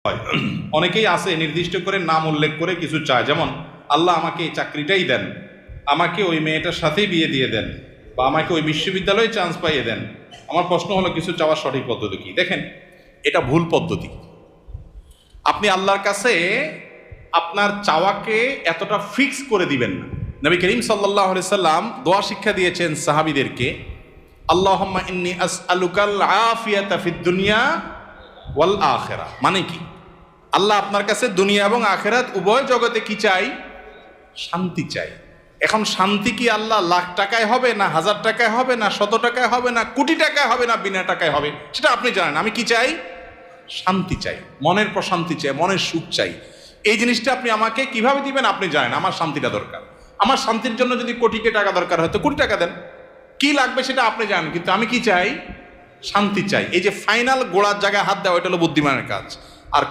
হয়। অনেকেই আছে নির্দিষ্ট করে নাম উল্লেখ করে কিছু চায়, যেমন আল্লাহ আমাকে এই চাকরিটাই দেন, আমাকে ওই মেয়েটার সাথেই বিয়ে দিয়ে দেন, বা আমাকে ওই বিশ্ববিদ্যালয়ে চান্স পাইয়ে দেন। আমার প্রশ্ন হলো, কিছু চাওয়ার সঠিক পদ্ধতি কি? দেখেন, এটা ভুল পদ্ধতি। আপনি আল্লাহর কাছে আপনার চাওয়াকে এতটা ফিক্স করে দিবেন না। নবী করিম সাল্লাল্লাহু আলাইহি সাল্লাম দোয়া শিক্ষা দিয়েছেন সাহাবীদেরকে, আল্লাহুম্মা ইন্নী আসআলুকাল আফিয়াতা ফিদ দুনিয়া ওয়াল আখিরা। মানে কি? আল্লাহ আপনার কাছে দুনিয়া এবং আখিরাত উভয় জগতে কি চাই? শান্তি চাই। এখন শান্তি কি আল্লাহ লাখ টাকায় হবে, না হাজার টাকায় হবে, না 100 টাকায় হবে, না কোটি টাকায় হবে, না বিনা টাকায় হবে? সেটা আপনি জানেন। আমি কি চাই? শান্তি চাই, মনের প্রশান্তি চাই, মনের সুখ চাই। এই জিনিসটা আপনি আমাকে কিভাবে দিবেন আপনি জানেন। আমার শান্তিটা দরকার। আমার শান্তির জন্য যদি কোটিকে টাকা দরকার হয় তো কোটি টাকা দেন। কি লাগবে সেটা আপনি জানেন, কিন্তু আমি কি চাই? শান্তি চাই। এই যে ফাইনাল গোড়ার জায়গায় হাত দেওয়া, এটা হলো বুদ্ধিমানের কাজ।